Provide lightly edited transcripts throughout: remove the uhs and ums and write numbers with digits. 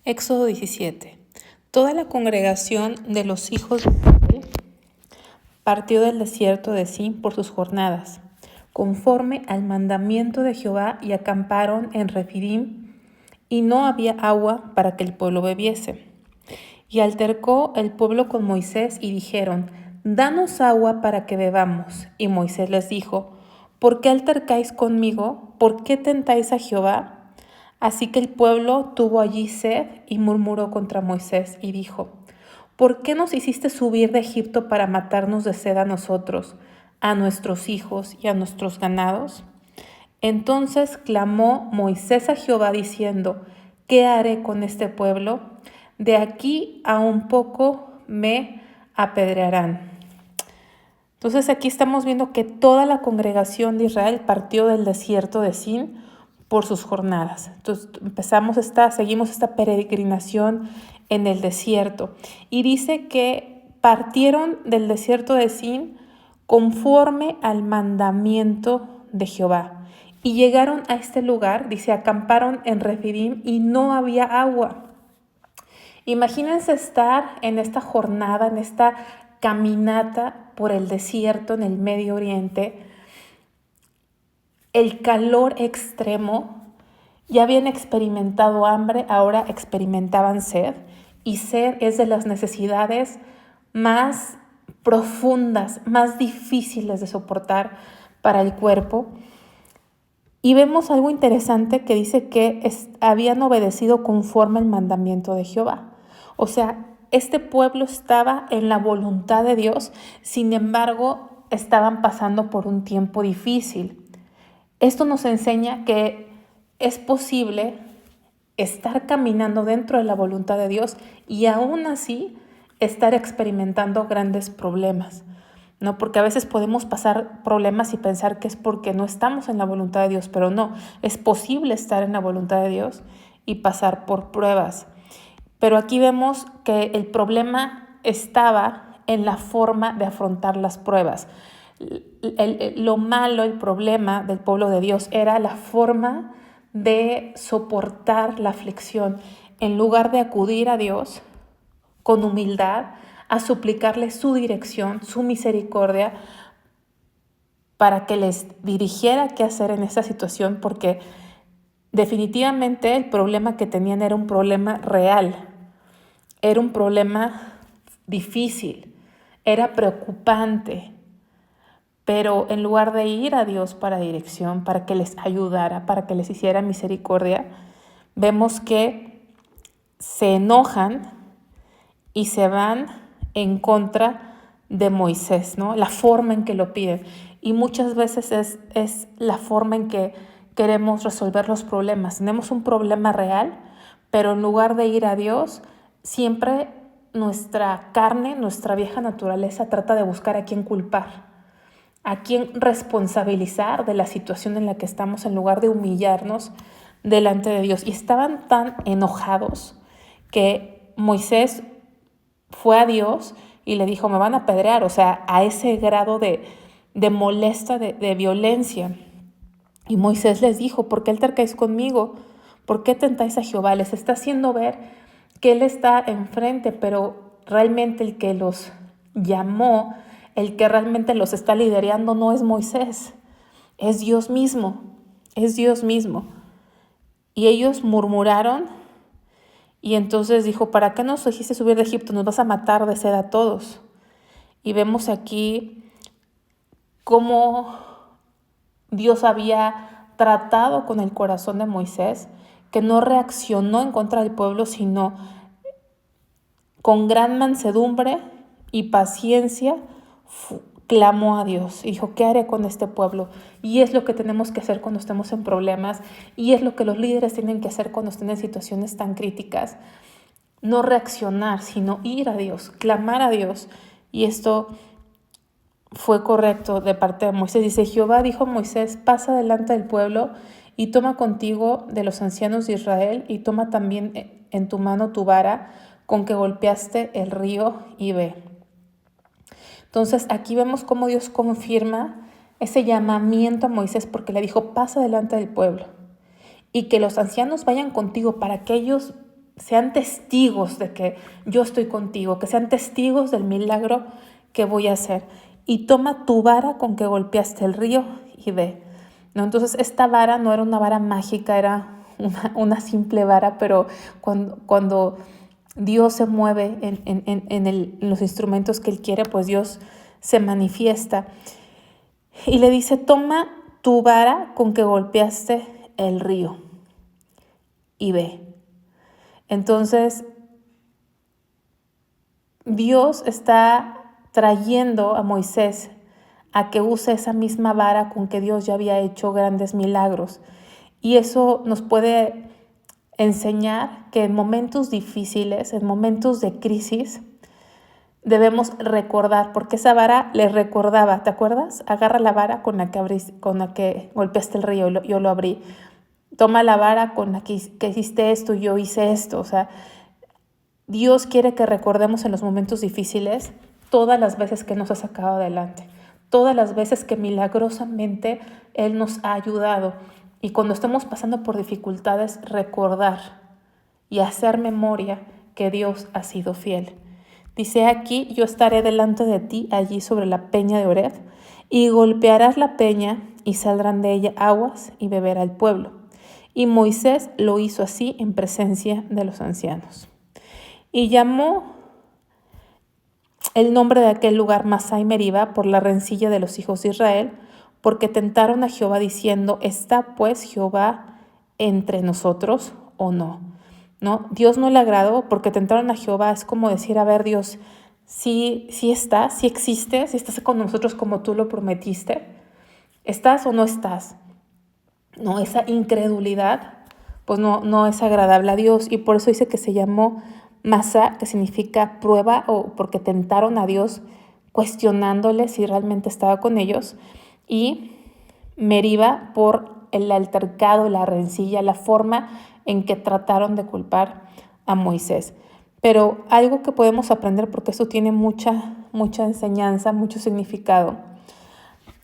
Éxodo 17. Toda la congregación de los hijos de Israel partió del desierto de Sin por sus jornadas, conforme al mandamiento de Jehová, y acamparon en Refidim, y no había agua para que el pueblo bebiese. Y altercó el pueblo con Moisés y dijeron: Danos agua para que bebamos. Y Moisés les dijo: ¿Por qué altercáis conmigo? ¿Por qué tentáis a Jehová? Así que el pueblo tuvo allí sed y murmuró contra Moisés y dijo: ¿Por qué nos hiciste subir de Egipto para matarnos de sed a nosotros, a nuestros hijos y a nuestros ganados? Entonces clamó Moisés a Jehová diciendo: ¿Qué haré con este pueblo? De aquí a un poco me apedrearán. Entonces aquí estamos viendo que toda la congregación de Israel partió del desierto de Sin por sus jornadas. Entonces seguimos esta peregrinación en el desierto. Y dice que partieron del desierto de Sin conforme al mandamiento de Jehová. Y llegaron a este lugar, dice, acamparon en Refidim y no había agua. Imagínense estar en esta jornada, en esta caminata por el desierto en el Medio Oriente, el calor extremo. Ya habían experimentado hambre, ahora experimentaban sed, y sed es de las necesidades más profundas, más difíciles de soportar para el cuerpo. Y vemos algo interesante que dice que habían obedecido conforme al mandamiento de Jehová. O sea, este pueblo estaba en la voluntad de Dios, sin embargo, estaban pasando por un tiempo difícil. Esto nos enseña que es posible estar caminando dentro de la voluntad de Dios y aún así estar experimentando grandes problemas, ¿no? Porque a veces podemos pasar problemas y pensar que es porque no estamos en la voluntad de Dios, pero no, es posible estar en la voluntad de Dios y pasar por pruebas. Pero aquí vemos que el problema estaba en la forma de afrontar las pruebas. Lo malo, el problema del pueblo de Dios era la forma de soportar la aflicción. En lugar de acudir a Dios con humildad, a suplicarle su dirección, su misericordia, para que les dirigiera qué hacer en esa situación, porque definitivamente el problema que tenían era un problema real, era un problema difícil, era preocupante. Pero en lugar de ir a Dios para dirección, para que les ayudara, para que les hiciera misericordia, vemos que se enojan y se van en contra de Moisés, ¿no? La forma en que lo piden. Y muchas veces es la forma en que queremos resolver los problemas. Tenemos un problema real, pero en lugar de ir a Dios, siempre nuestra carne, nuestra vieja naturaleza trata de buscar a quién culpar, a quién responsabilizar de la situación en la que estamos, en lugar de humillarnos delante de Dios. Y estaban tan enojados que Moisés fue a Dios y le dijo: me van a apedrear, o sea, a ese grado de molestia, de violencia. Y Moisés les dijo: ¿por qué altercáis conmigo? ¿Por qué tentáis a Jehová? Les está haciendo ver que Él está enfrente, pero realmente el que los llamó, el que realmente los está liderando no es Moisés, es Dios mismo, es Dios mismo. Y ellos murmuraron y entonces dijo: ¿para qué nos hiciste subir de Egipto? Nos vas a matar de sed a todos. Y vemos aquí cómo Dios había tratado con el corazón de Moisés, que no reaccionó en contra del pueblo, sino con gran mansedumbre y paciencia clamó a Dios y dijo: ¿qué haré con este pueblo? Y es lo que tenemos que hacer cuando estemos en problemas, y es lo que los líderes tienen que hacer cuando estén en situaciones tan críticas. No reaccionar, sino ir a Dios, clamar a Dios. Y esto fue correcto de parte de Moisés. Dice: Jehová dijo a Moisés: pasa delante del pueblo y toma contigo de los ancianos de Israel, y toma también en tu mano tu vara con que golpeaste el río, y ve. Entonces aquí vemos cómo Dios confirma ese llamamiento a Moisés, porque le dijo: pasa delante del pueblo y que los ancianos vayan contigo para que ellos sean testigos de que yo estoy contigo, que sean testigos del milagro que voy a hacer. Y toma tu vara con que golpeaste el río y ve. ¿No? Entonces esta vara no era una vara mágica, era una simple vara, pero cuando Dios se mueve en los instrumentos que Él quiere, pues Dios se manifiesta. Y le dice, toma tu vara con que golpeaste el río y ve. Entonces, Dios está trayendo a Moisés a que use esa misma vara con que Dios ya había hecho grandes milagros. Y eso nos puede enseñar que en momentos difíciles, en momentos de crisis, debemos recordar, porque esa vara le recordaba, ¿te acuerdas? Agarra la vara con la que golpeaste el río, yo lo abrí. Toma la vara con la que hiciste esto, yo hice esto. O sea, Dios quiere que recordemos en los momentos difíciles todas las veces que nos ha sacado adelante, todas las veces que milagrosamente Él nos ha ayudado. Y cuando estemos pasando por dificultades, recordar y hacer memoria que Dios ha sido fiel. Dice aquí, yo estaré delante de ti allí sobre la peña de Oreb, y golpearás la peña y saldrán de ella aguas y beberá el pueblo. Y Moisés lo hizo así en presencia de los ancianos. Y llamó el nombre de aquel lugar Masá y Meriba por la rencilla de los hijos de Israel, porque tentaron a Jehová diciendo, ¿está pues Jehová entre nosotros o no? ¿No? Dios no le agradó porque tentaron a Jehová. Es como decir, a ver, Dios, sí estás, sí existes, sí estás con nosotros como tú lo prometiste. ¿Estás o no estás? No, esa incredulidad pues no es agradable a Dios, y por eso dice que se llamó Masá, que significa prueba, o porque tentaron a Dios cuestionándole si realmente estaba con ellos, y Meriba por el altercado, la rencilla, la forma en que trataron de culpar a Moisés. Pero algo que podemos aprender, porque esto tiene mucha enseñanza, mucho significado,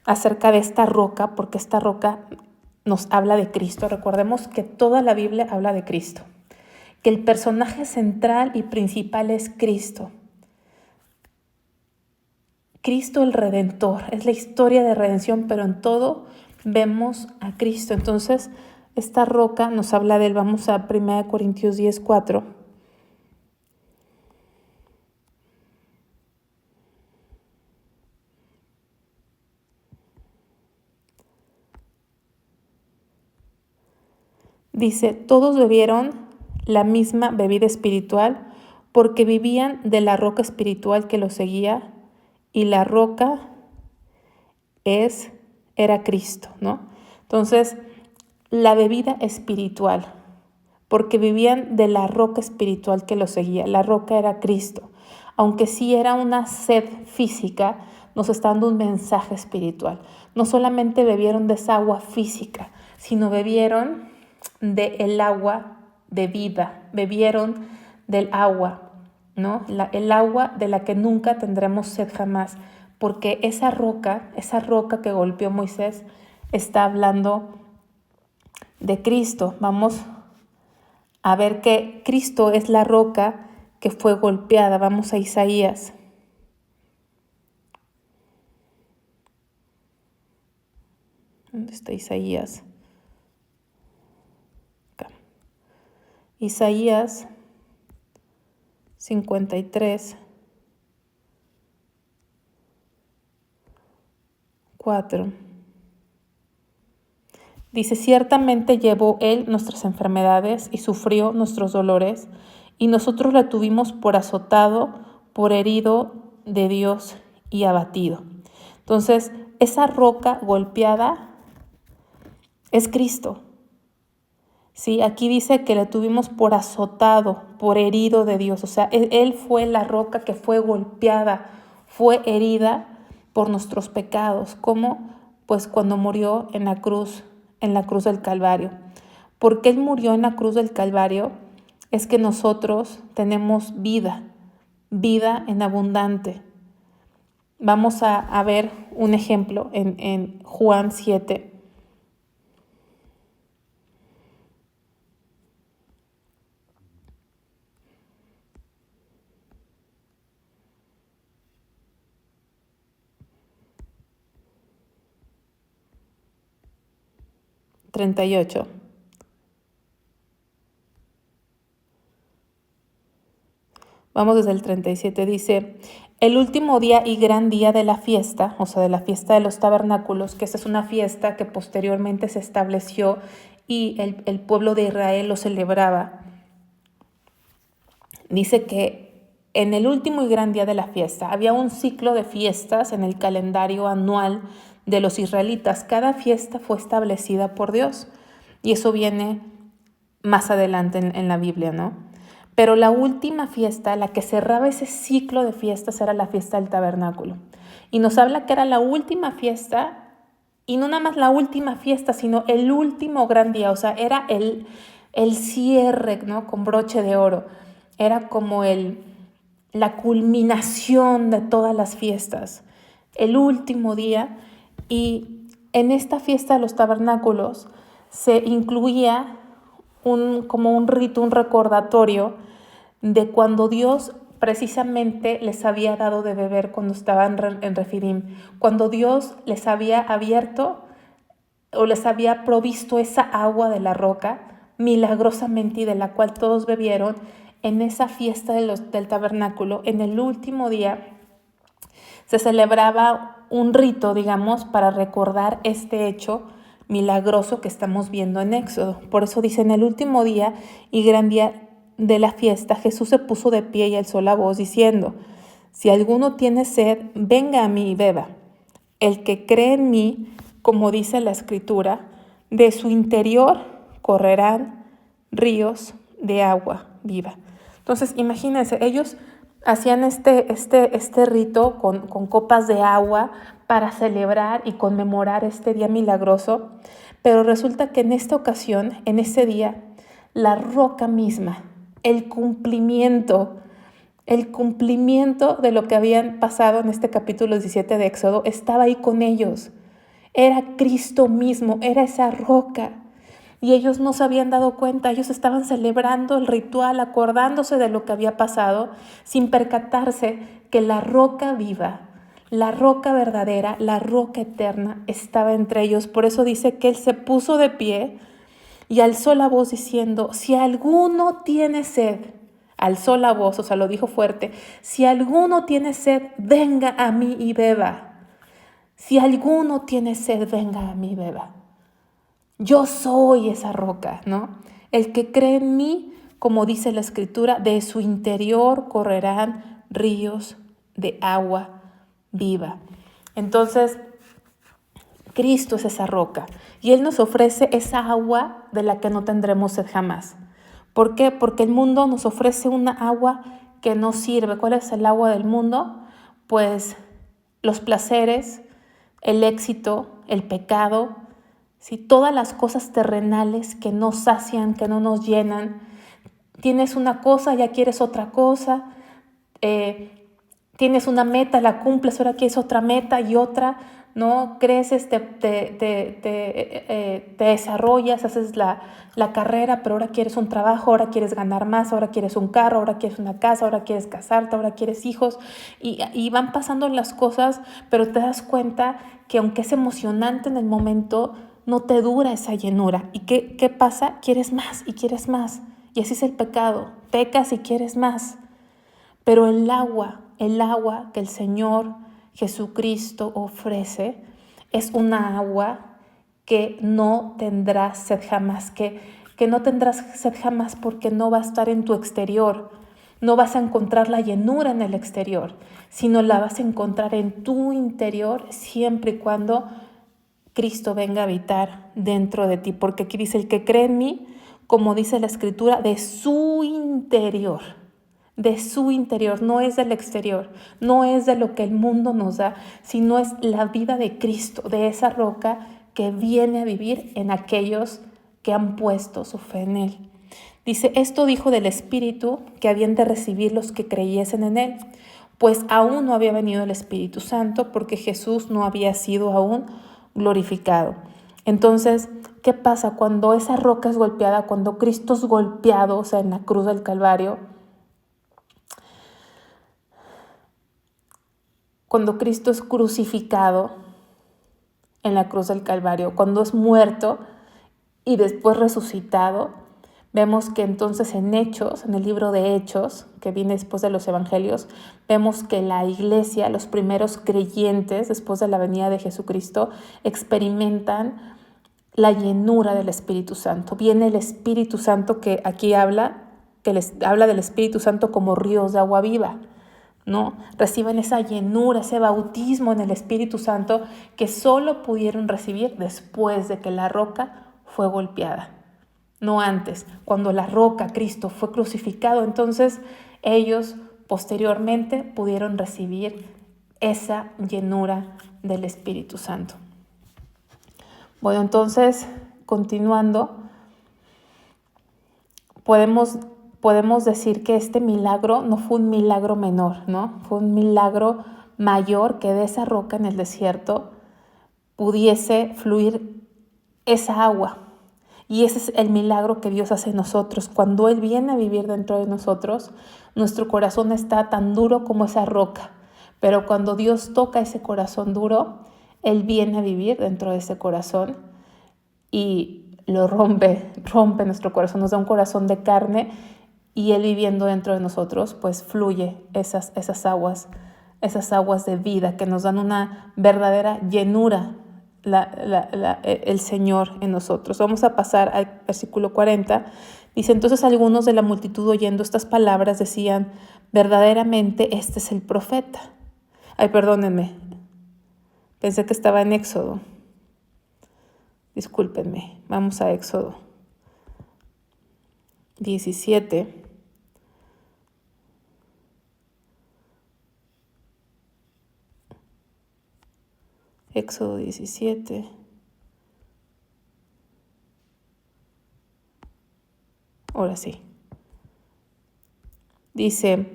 acerca de esta roca, porque esta roca nos habla de Cristo. Recordemos que toda la Biblia habla de Cristo, que el personaje central y principal es Cristo. Cristo el Redentor, es la historia de redención, pero en todo vemos a Cristo. Entonces, esta roca nos habla de él. Vamos a 1 Corintios 10:4. Dice, todos bebieron la misma bebida espiritual porque vivían de la roca espiritual que los seguía, y la roca era Cristo, ¿no? Entonces, la bebida espiritual, porque vivían de la roca espiritual que los seguía. La roca era Cristo. Aunque sí era una sed física, nos está dando un mensaje espiritual. No solamente bebieron de esa agua física, sino bebieron del agua de vida, bebieron del agua, ¿no? El agua de la que nunca tendremos sed jamás, porque esa roca que golpeó Moisés, está hablando de Cristo. Vamos a ver que Cristo es la roca que fue golpeada. Vamos a Isaías. ¿Dónde está Isaías? Acá. Isaías 53, 4. Dice, ciertamente llevó él nuestras enfermedades y sufrió nuestros dolores, y nosotros la tuvimos por azotado, por herido de Dios y abatido. Entonces, esa roca golpeada es Cristo. Sí, aquí dice que la tuvimos por azotado, por herido de Dios. O sea, él fue la roca que fue golpeada, fue herida por nuestros pecados. ¿Cómo? Pues cuando murió en la cruz del Calvario. ¿Por qué Él murió en la cruz del Calvario? Es que nosotros tenemos vida en abundante. Vamos a ver un ejemplo en Juan 7. 38. Vamos desde el 37, dice, el último día y gran día de la fiesta, o sea, de la fiesta de los tabernáculos, que esta es una fiesta que posteriormente se estableció y el pueblo de Israel lo celebraba. Dice que en el último y gran día de la fiesta había un ciclo de fiestas en el calendario anual de los israelitas. Cada fiesta fue establecida por Dios y eso viene más adelante en la Biblia, ¿no? Pero la última fiesta, la que cerraba ese ciclo de fiestas, era la fiesta del tabernáculo. Y nos habla que era la última fiesta, y no nada más la última fiesta, sino el último gran día. O sea, era el cierre, ¿no? Con broche de oro. Era como la culminación de todas las fiestas. El último día. Y en esta fiesta de los tabernáculos se incluía como un rito, un recordatorio de cuando Dios precisamente les había dado de beber cuando estaban en Refidim, cuando Dios les había abierto o les había provisto esa agua de la roca milagrosamente y de la cual todos bebieron en esa fiesta del tabernáculo. En el último día se celebraba un rito, digamos, para recordar este hecho milagroso que estamos viendo en Éxodo. Por eso dice, en el último día y gran día de la fiesta, Jesús se puso de pie y alzó la voz diciendo, si alguno tiene sed, venga a mí y beba. El que cree en mí, como dice la Escritura, de su interior correrán ríos de agua viva. Entonces, imagínense, ellos hacían este rito con copas de agua para celebrar y conmemorar este día milagroso, pero resulta que en esta ocasión, en ese día, la roca misma, el cumplimiento de lo que habían pasado en este capítulo 17 de Éxodo, estaba ahí con ellos. Era Cristo mismo, era esa roca. Y ellos no se habían dado cuenta, ellos estaban celebrando el ritual, acordándose de lo que había pasado, sin percatarse que la roca viva, la roca verdadera, la roca eterna estaba entre ellos. Por eso dice que él se puso de pie y alzó la voz diciendo, si alguno tiene sed, alzó la voz, o sea, lo dijo fuerte, si alguno tiene sed, venga a mí y beba. Si alguno tiene sed, venga a mí y beba. Yo soy esa roca, ¿no? El que cree en mí, como dice la Escritura, de su interior correrán ríos de agua viva. Entonces, Cristo es esa roca y Él nos ofrece esa agua de la que no tendremos sed jamás. ¿Por qué? Porque el mundo nos ofrece una agua que no sirve. ¿Cuál es el agua del mundo? Pues los placeres, el éxito, el pecado, ¿sí? Todas las cosas terrenales que no sacian, que no nos llenan. Tienes una cosa, ya quieres otra cosa. Tienes una meta, la cumples, ahora quieres otra meta y otra, ¿no? Creces, te desarrollas, haces la carrera, pero ahora quieres un trabajo, ahora quieres ganar más, ahora quieres un carro, ahora quieres una casa, ahora quieres casarte, ahora quieres hijos. Y van pasando las cosas, pero te das cuenta que aunque es emocionante en el momento, no te dura esa llenura. ¿Y qué pasa? Quieres más y quieres más. Y así es el pecado. Pecas y quieres más. Pero el agua que el Señor Jesucristo ofrece es una agua que no tendrás sed jamás, que no tendrás sed jamás porque no va a estar en tu exterior. No vas a encontrar la llenura en el exterior, sino la vas a encontrar en tu interior siempre y cuando Cristo venga a habitar dentro de ti. Porque aquí dice, el que cree en mí, como dice la Escritura, de su interior, no es del exterior, no es de lo que el mundo nos da, sino es la vida de Cristo, de esa roca que viene a vivir en aquellos que han puesto su fe en Él. Dice, esto dijo del Espíritu que habían de recibir los que creyesen en Él, pues aún no había venido el Espíritu Santo porque Jesús no había sido aún glorificado. Entonces, ¿qué pasa cuando esa roca es golpeada, cuando Cristo es golpeado, o sea, en la cruz del Calvario? Cuando Cristo es crucificado en la cruz del Calvario, cuando es muerto, y después resucitado. Vemos que entonces en Hechos, en el libro de Hechos, que viene después de los Evangelios, vemos que la iglesia, los primeros creyentes, después de la venida de Jesucristo, experimentan la llenura del Espíritu Santo. Viene el Espíritu Santo que aquí habla, que les habla del Espíritu Santo como ríos de agua viva, ¿no? Reciben esa llenura, ese bautismo en el Espíritu Santo que solo pudieron recibir después de que la roca fue golpeada. No antes, cuando la roca, Cristo, fue crucificado, entonces ellos posteriormente pudieron recibir esa llenura del Espíritu Santo. Bueno, entonces, continuando, podemos decir que este milagro no fue un milagro menor, ¿no? Fue un milagro mayor, que de esa roca en el desierto pudiese fluir esa agua. Y ese es el milagro que Dios hace en nosotros. Cuando Él viene a vivir dentro de nosotros, nuestro corazón está tan duro como esa roca. Pero cuando Dios toca ese corazón duro, Él viene a vivir dentro de ese corazón y lo rompe nuestro corazón, nos da un corazón de carne, y Él viviendo dentro de nosotros, pues fluye esas aguas de vida que nos dan una verdadera llenura, el Señor en nosotros. Vamos a pasar al versículo 40. Dice, entonces algunos de la multitud oyendo estas palabras decían, verdaderamente este es el profeta. Ay, perdónenme, pensé que estaba en Éxodo. Discúlpenme, vamos a Éxodo 17. Éxodo 17. Ahora sí. Dice,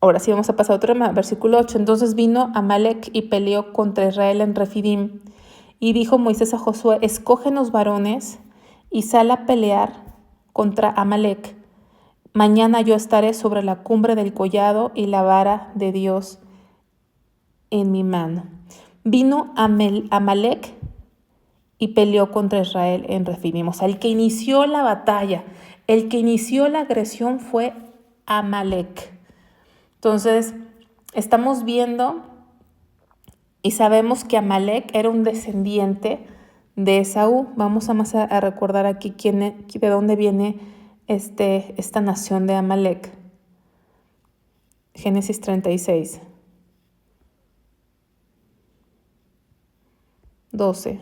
ahora sí vamos a pasar a otro tema, versículo 8. Entonces vino Amalec y peleó contra Israel en Refidim. Y dijo Moisés a Josué, escógenos varones y sal a pelear contra Amalec. Mañana yo estaré sobre la cumbre del collado y la vara de Dios en mi mano. Vino Amalec y peleó contra Israel en Refidim. O sea, el que inició la batalla, el que inició la agresión fue Amalec. Entonces, estamos viendo y sabemos que Amalec era un descendiente de Esaú. Vamos a recordar aquí de dónde viene esta nación de Amalec. Génesis 36. 12.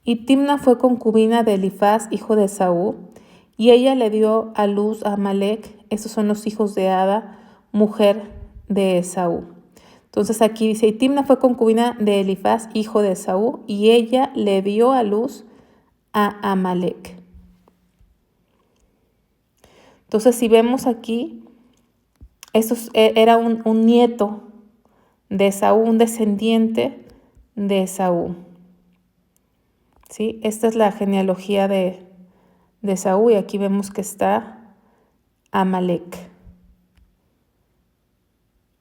Y Timna fue concubina de Elifaz, hijo de Esaú, y ella le dio a luz a Amalec. Estos son los hijos de Ada, mujer de Esaú. Entonces aquí dice, y Timna fue concubina de Elifaz, hijo de Esaú, y ella le dio a luz a Amalec. Entonces si vemos aquí, era un nieto de Esaú, un descendiente de Esaú. ¿Sí? Esta es la genealogía de Esaú, y aquí vemos que está Amalec.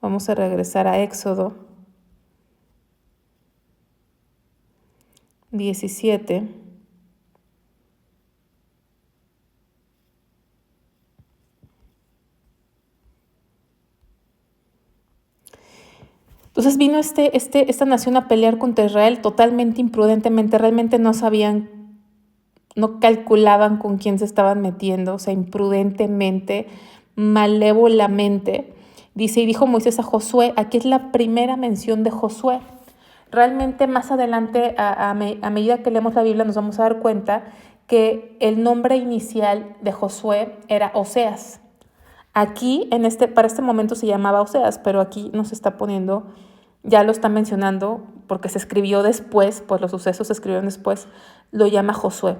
Vamos a regresar a Éxodo 17. Entonces vino esta nación a pelear contra Israel totalmente imprudentemente, realmente no sabían, no calculaban con quién se estaban metiendo, o sea, imprudentemente, malévolamente. Dice, y dijo Moisés a Josué, aquí es la primera mención de Josué. Realmente más adelante, a medida que leemos la Biblia, nos vamos a dar cuenta que el nombre inicial de Josué era Oseas. Aquí, para este momento se llamaba Oseas, pero aquí nos está poniendo, ya lo está mencionando, porque se escribió después, pues los sucesos se escribieron después, lo llama Josué.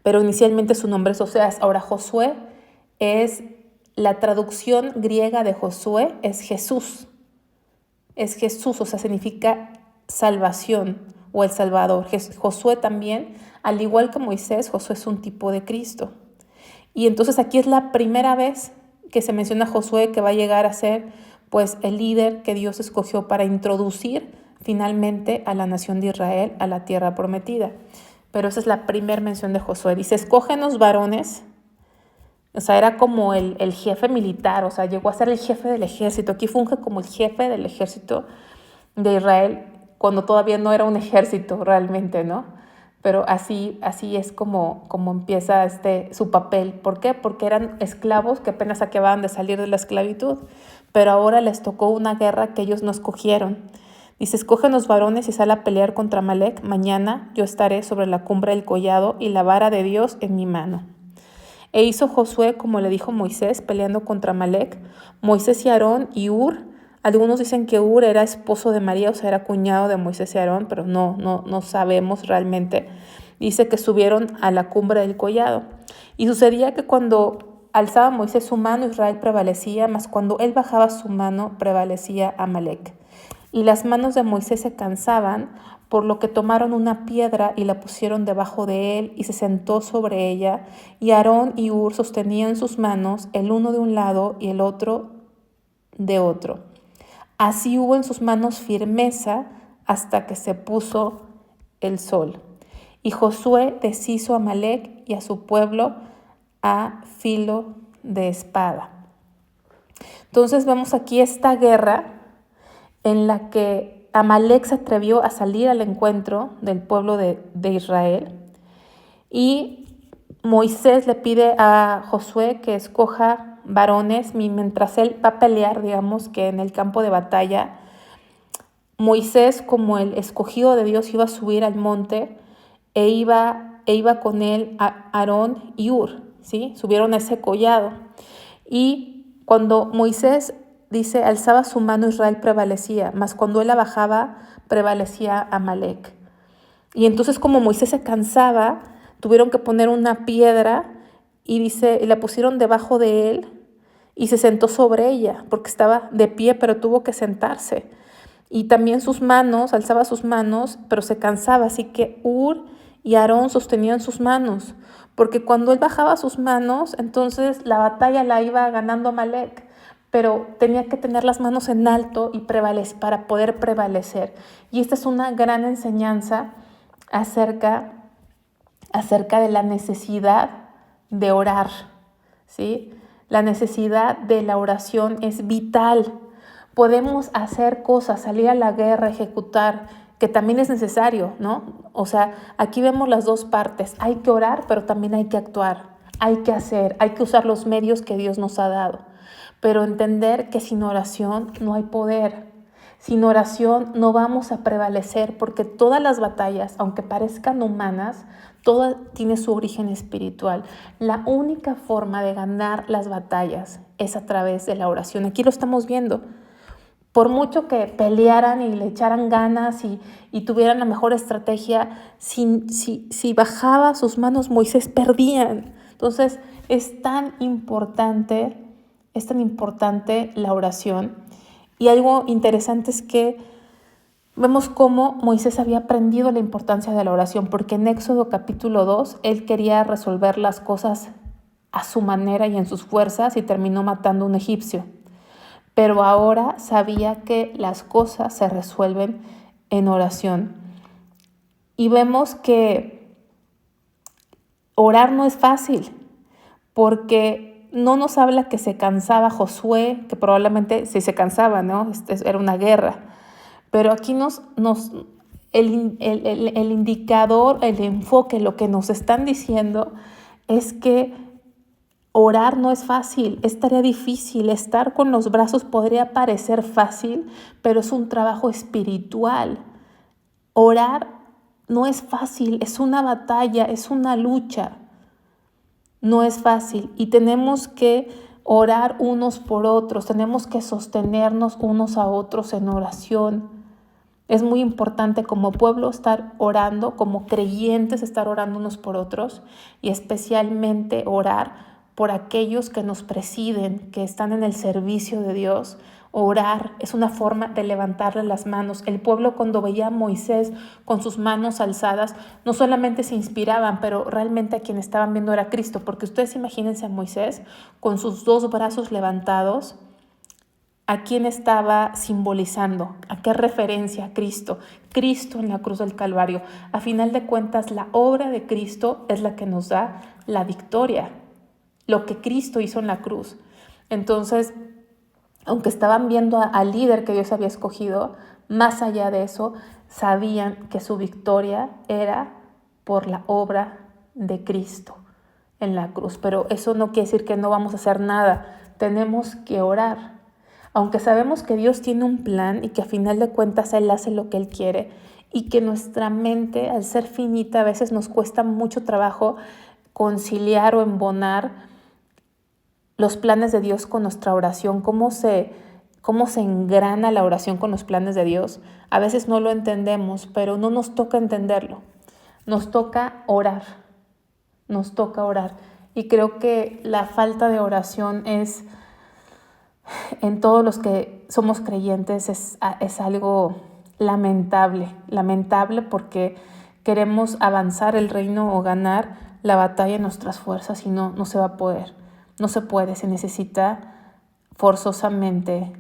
Pero inicialmente su nombre es Oseas. Ahora, Josué es, la traducción griega de Josué es Jesús. Es Jesús, o sea, significa salvación o el Salvador. Josué también, al igual que Moisés, Josué es un tipo de Cristo. Y entonces aquí es la primera vez que se menciona a Josué, que va a llegar a ser pues el líder que Dios escogió para introducir finalmente a la nación de Israel a la tierra prometida. Pero esa es la primera mención de Josué. Dice, escógenos varones. O sea, era como el jefe militar, o sea, llegó a ser el jefe del ejército. Aquí funge como el jefe del ejército de Israel, cuando todavía no era un ejército realmente, ¿no? Pero así es como empieza su papel. ¿Por qué? Porque eran esclavos que apenas acababan de salir de la esclavitud, pero ahora les tocó una guerra que ellos no escogieron. Dice, escógenos varones y sal a pelear contra Amalec. Mañana yo estaré sobre la cumbre del collado y la vara de Dios en mi mano. E hizo Josué como le dijo Moisés, peleando contra Amalec. Moisés y Aarón y Hur. Algunos dicen que Hur era esposo de María, o sea, era cuñado de Moisés y Aarón, pero no sabemos realmente. Dice que subieron a la cumbre del collado. Y sucedía que cuando alzaba Moisés su mano, Israel prevalecía, mas cuando él bajaba su mano, prevalecía Amalec. Y las manos de Moisés se cansaban, por lo que tomaron una piedra y la pusieron debajo de él y se sentó sobre ella. Y Aarón y Hur sostenían sus manos, el uno de un lado y el otro de otro. Así hubo en sus manos firmeza hasta que se puso el sol. Y Josué deshizo a Amalec y a su pueblo a filo de espada. Entonces vemos aquí esta guerra en la que Amalec se atrevió a salir al encuentro del pueblo de Israel, y Moisés le pide a Josué que escoja varones mientras él va a pelear, digamos que en el campo de batalla. Moisés, como el escogido de Dios, iba a subir al monte e iba con él a Aarón y Hur, ¿sí? Subieron a ese collado. Y cuando Moisés dice, alzaba su mano, Israel prevalecía, mas cuando él la bajaba, prevalecía Amalec. Y entonces como Moisés se cansaba, tuvieron que poner una piedra y dice, y la pusieron debajo de él y se sentó sobre ella, porque estaba de pie, pero tuvo que sentarse. Y también sus manos, alzaba sus manos, pero se cansaba, así que Hur y Aarón sostenían sus manos, porque cuando él bajaba sus manos, entonces la batalla la iba ganando Amalec, pero tenía que tener las manos en alto y para poder prevalecer. Y esta es una gran enseñanza acerca de la necesidad de orar, ¿sí? La necesidad de la oración es vital. Podemos hacer cosas, salir a la guerra, ejecutar, que también es necesario, ¿no? O sea, aquí vemos las dos partes. Hay que orar, pero también hay que actuar. Hay que hacer, hay que usar los medios que Dios nos ha dado. Pero entender que sin oración no hay poder. Sin oración no vamos a prevalecer, porque todas las batallas, aunque parezcan humanas, toda tiene su origen espiritual. La única forma de ganar las batallas es a través de la oración. Aquí lo estamos viendo. Por mucho que pelearan y le echaran ganas y tuvieran la mejor estrategia, si bajaba sus manos, Moisés perdían. Entonces es tan importante la oración. Y algo interesante es que vemos cómo Moisés había aprendido la importancia de la oración, porque en Éxodo capítulo 2, él quería resolver las cosas a su manera y en sus fuerzas y terminó matando a un egipcio. Pero ahora sabía que las cosas se resuelven en oración. Y vemos que orar no es fácil, porque no nos habla que se cansaba Josué, que probablemente sí se cansaba, ¿no? Era una guerra. Pero aquí el indicador, el enfoque, lo que nos están diciendo es que orar no es fácil, es tarea difícil. Estar con los brazos podría parecer fácil, pero es un trabajo espiritual. Orar no es fácil, es una batalla, es una lucha. No es fácil y tenemos que orar unos por otros, tenemos que sostenernos unos a otros en oración. Es muy importante como pueblo estar orando, como creyentes estar orando unos por otros, y especialmente orar por aquellos que nos presiden, que están en el servicio de Dios. Orar es una forma de levantarle las manos. El pueblo, cuando veía a Moisés con sus manos alzadas, no solamente se inspiraban, pero realmente a quien estaban viendo era Cristo, porque ustedes imagínense a Moisés con sus dos brazos levantados ¿A quién estaba simbolizando? ¿A qué referencia? A Cristo. Cristo en la cruz del Calvario. A final de cuentas, la obra de Cristo es la que nos da la victoria. Lo que Cristo hizo en la cruz. Entonces, aunque estaban viendo al líder que Dios había escogido, más allá de eso, sabían que su victoria era por la obra de Cristo en la cruz. Pero eso no quiere decir que no vamos a hacer nada. Tenemos que orar. Aunque sabemos que Dios tiene un plan y que a final de cuentas Él hace lo que Él quiere y que nuestra mente, al ser finita, a veces nos cuesta mucho trabajo conciliar o embonar los planes de Dios con nuestra oración, cómo se engrana la oración con los planes de Dios. A veces no lo entendemos, pero no nos toca entenderlo. Nos toca orar. Nos toca orar. Y creo que la falta de oración es, en todos los que somos creyentes, es algo lamentable porque queremos avanzar el reino o ganar la batalla en nuestras fuerzas y no se va a poder. No se puede, se necesita forzosamente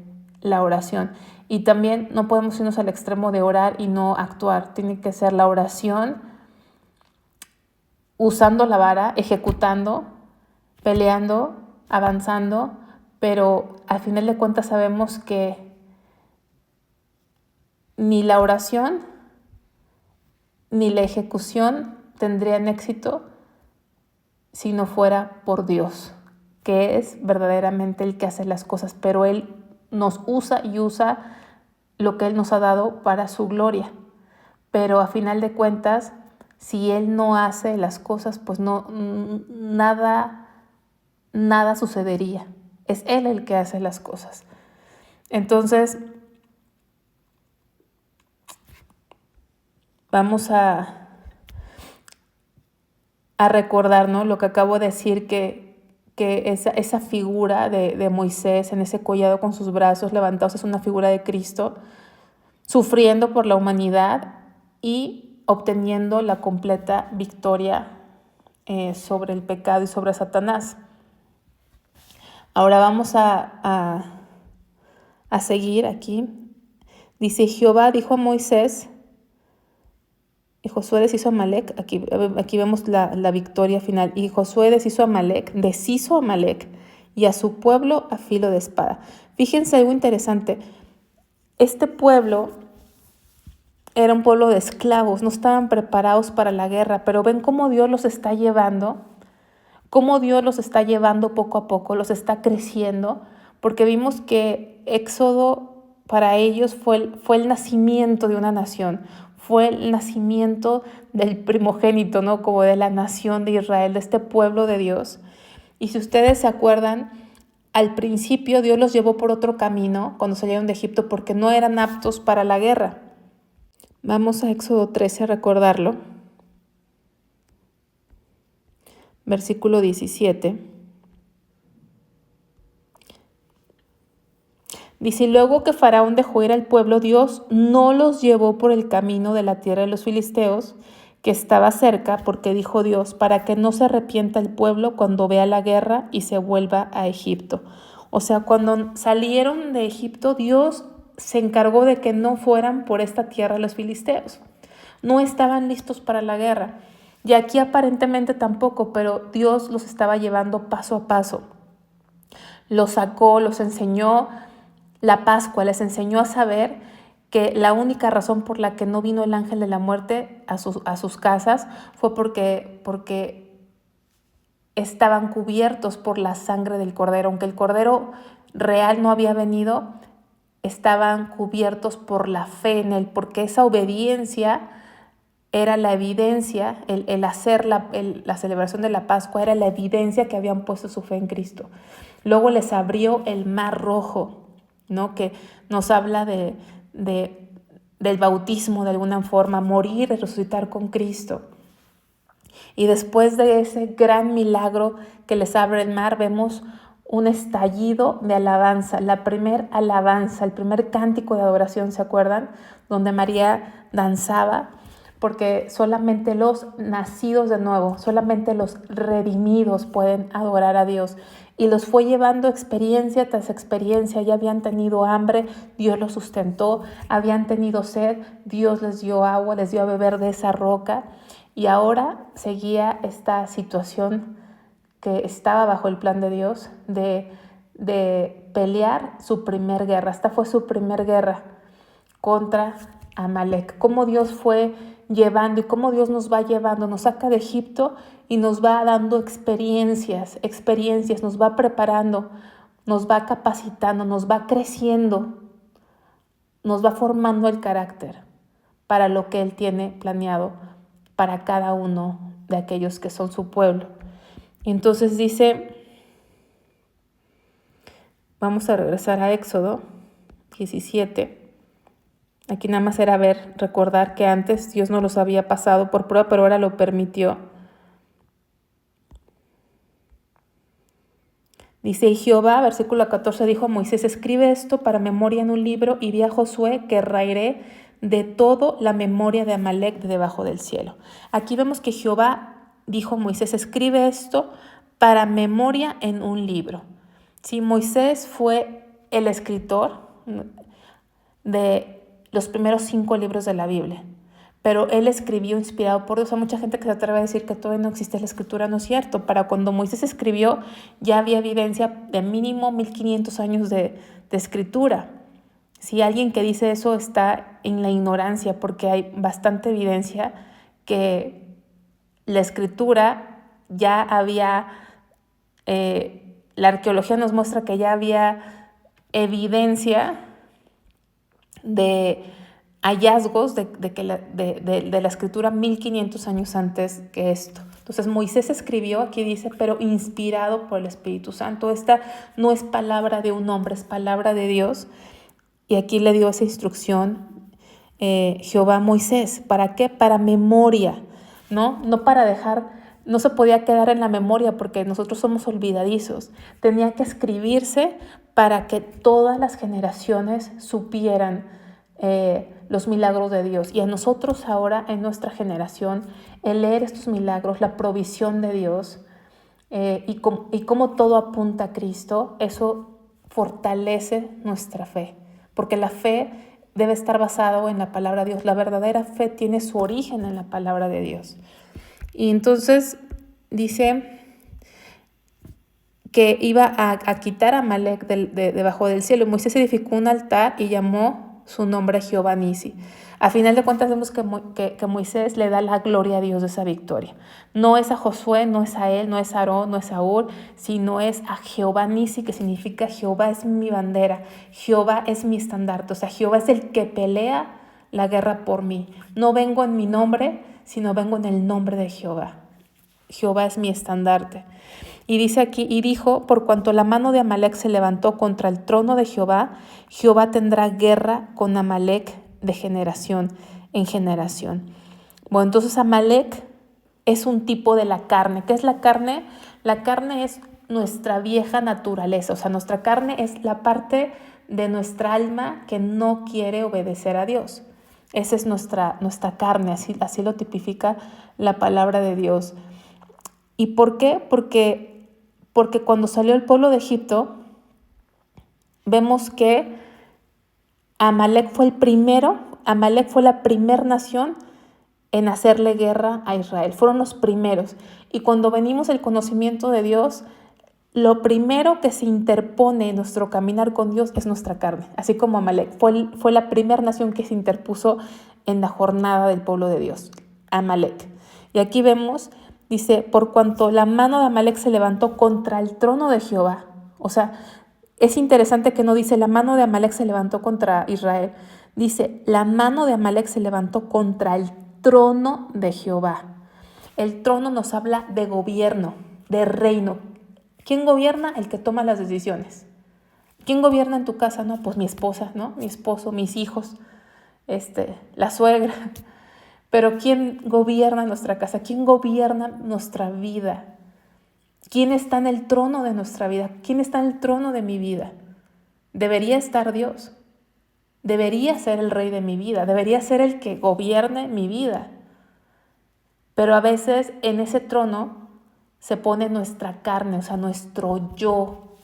la oración. Y también no podemos irnos al extremo de orar y no actuar. Tiene que ser la oración usando la vara, ejecutando, peleando, avanzando, pero al final de cuentas sabemos que ni la oración ni la ejecución tendrían éxito si no fuera por Dios, que es verdaderamente el que hace las cosas, pero Él nos usa y usa lo que Él nos ha dado para su gloria. Pero a final de cuentas, si Él no hace las cosas, pues nada sucedería. Es Él el que hace las cosas. Entonces, vamos a recordar, ¿no?, lo que acabo de decir, que esa figura de Moisés en ese collado con sus brazos levantados es una figura de Cristo sufriendo por la humanidad y obteniendo la completa victoria sobre el pecado y sobre Satanás. Ahora vamos a seguir aquí. Dice: Jehová dijo a Moisés, y Josué deshizo a Amalec. Aquí vemos la victoria final. Y Josué deshizo a Amalec y a su pueblo a filo de espada. Fíjense algo interesante. Este pueblo era un pueblo de esclavos, no estaban preparados para la guerra, pero ven cómo Dios los está llevando, poco a poco, los está creciendo, porque vimos que Éxodo para ellos fue el nacimiento de una nación, fue el nacimiento del primogénito, ¿no?, como de la nación de Israel, de este pueblo de Dios. Y si ustedes se acuerdan, al principio Dios los llevó por otro camino cuando salieron de Egipto porque no eran aptos para la guerra. Vamos a Éxodo 13 a recordarlo. Versículo 17. Dice: luego que Faraón dejó ir al pueblo, Dios no los llevó por el camino de la tierra de los filisteos, que estaba cerca, porque dijo Dios, para que no se arrepienta el pueblo cuando vea la guerra y se vuelva a Egipto. O sea, cuando salieron de Egipto, Dios se encargó de que no fueran por esta tierra los filisteos. No estaban listos para la guerra. Y aquí aparentemente tampoco, pero Dios los estaba llevando paso a paso. Los sacó, los enseñó la Pascua, les enseñó a saber que la única razón por la que no vino el ángel de la muerte a sus casas fue porque estaban cubiertos por la sangre del Cordero. Aunque el Cordero real no había venido, estaban cubiertos por la fe en Él, porque esa obediencia era la evidencia, el hacer la celebración de la Pascua era la evidencia que habían puesto su fe en Cristo. Luego les abrió el Mar Rojo, ¿no?, que nos habla del bautismo de alguna forma, morir y resucitar con Cristo. Y después de ese gran milagro que les abre el mar, vemos un estallido de alabanza, la primer alabanza, el primer cántico de adoración, ¿se acuerdan?, donde María danzaba, porque solamente los nacidos de nuevo, solamente los redimidos pueden adorar a Dios. Y los fue llevando experiencia tras experiencia. Ya habían tenido hambre, Dios los sustentó. Habían tenido sed, Dios les dio agua, les dio a beber de esa roca. Y ahora seguía esta situación que estaba bajo el plan de Dios de pelear su primer guerra. Esta fue su primer guerra contra Amalek. Cómo Dios fue llevando y cómo Dios nos va llevando, nos saca de Egipto y nos va dando experiencias, nos va preparando, nos va capacitando, nos va creciendo, nos va formando el carácter para lo que Él tiene planeado para cada uno de aquellos que son su pueblo. Y entonces dice, vamos a regresar a Éxodo 17. Aquí nada más era recordar que antes Dios no los había pasado por prueba, pero ahora lo permitió. Dice, y Jehová, versículo 14, dijo a Moisés, escribe esto para memoria en un libro y di a Josué que raeré de todo la memoria de Amalek de debajo del cielo. Aquí vemos que Jehová dijo a Moisés, escribe esto para memoria en un libro. Sí, Moisés fue el escritor de los primeros 5 libros de la Biblia, pero él escribió inspirado por Dios. Hay mucha gente que se atreve a decir que todavía no existe la escritura. No es cierto. Para cuando Moisés escribió ya había evidencia de mínimo 1500 años de escritura. Si alguien que dice eso está en la ignorancia, porque hay bastante evidencia que la escritura ya había, la arqueología nos muestra que ya había evidencia de hallazgos de la escritura 1500 años antes que esto. Entonces Moisés escribió, aquí dice, pero inspirado por el Espíritu Santo. Esta no es palabra de un hombre, es palabra de Dios. Y aquí le dio esa instrucción Jehová a Moisés. ¿Para qué? Para memoria, ¿no? No para dejar, no se podía quedar en la memoria porque nosotros somos olvidadizos. Tenía que escribirse para que todas las generaciones supieran los milagros de Dios. Y a nosotros ahora, en nuestra generación, el leer estos milagros, la provisión de Dios y cómo todo apunta a Cristo, eso fortalece nuestra fe. Porque la fe debe estar basada en la palabra de Dios. La verdadera fe tiene su origen en la palabra de Dios. Y entonces dice que iba a quitar a Amalek debajo del cielo. Moisés edificó un altar y llamó su nombre Jehová Nisi. A final de cuentas vemos que Moisés le da la gloria a Dios de esa victoria. No es a Josué, no es a él, no es a Aarón, no es a Hur, sino es a Jehová Nisi, que significa Jehová es mi bandera, Jehová es mi estandarte. O sea, Jehová es el que pelea la guerra por mí. No vengo en mi nombre, sino vengo en el nombre de Jehová. Jehová es mi estandarte. Y dice aquí, y dijo, por cuanto la mano de Amalek se levantó contra el trono de Jehová, Jehová tendrá guerra con Amalek de generación en generación. Bueno, entonces Amalek es un tipo de la carne. ¿Qué es la carne? La carne es nuestra vieja naturaleza, o sea, nuestra carne es la parte de nuestra alma que no quiere obedecer a Dios. Esa es nuestra carne, así lo tipifica la palabra de Dios. ¿Y por qué? Porque cuando salió el pueblo de Egipto, vemos que Amalek fue la primera nación en hacerle guerra a Israel. Fueron los primeros. Y cuando venimos el conocimiento de Dios, lo primero que se interpone en nuestro caminar con Dios es nuestra carne. Así como Amalek fue la primera nación que se interpuso en la jornada del pueblo de Dios, Amalek. Y aquí vemos, dice, por cuanto la mano de Amalek se levantó contra el trono de Jehová. O sea, es interesante que no dice la mano de Amalek se levantó contra Israel. Dice, la mano de Amalek se levantó contra el trono de Jehová. El trono nos habla de gobierno, de reino. ¿Quién gobierna? El que toma las decisiones. ¿Quién gobierna en tu casa? No, pues mi esposa, ¿no? Mi esposo, mis hijos, la suegra. Pero ¿quién gobierna nuestra casa? ¿Quién gobierna nuestra vida? ¿Quién está en el trono de nuestra vida? ¿Quién está en el trono de mi vida? Debería estar Dios. Debería ser el rey de mi vida. Debería ser el que gobierne mi vida. Pero a veces en ese trono se pone nuestra carne, o sea, nuestro yo,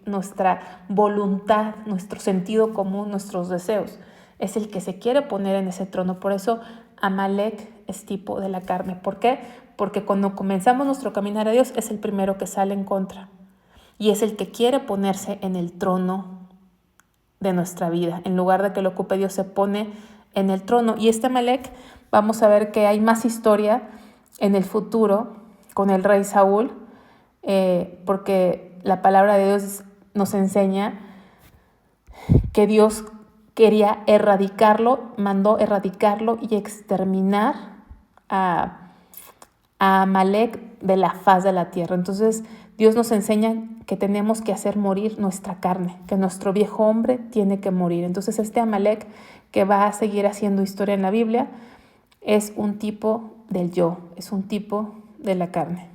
nuestra voluntad, nuestro sentido común, nuestros deseos. Es el que se quiere poner en ese trono. Por eso Amalek es tipo de la carne. ¿Por qué? Porque cuando comenzamos nuestro caminar a Dios es el primero que sale en contra. Y es el que quiere ponerse en el trono de nuestra vida. En lugar de que lo ocupe Dios, se pone en el trono. Y este Amalek, vamos a ver que hay más historia en el futuro con el rey Saúl, porque la palabra de Dios nos enseña que Dios quería erradicarlo, mandó erradicarlo y exterminar a Amalek de la faz de la tierra. Entonces Dios nos enseña que tenemos que hacer morir nuestra carne, que nuestro viejo hombre tiene que morir. Entonces este Amalek, que va a seguir haciendo historia en la Biblia, es un tipo del yo, es un tipo de la carne.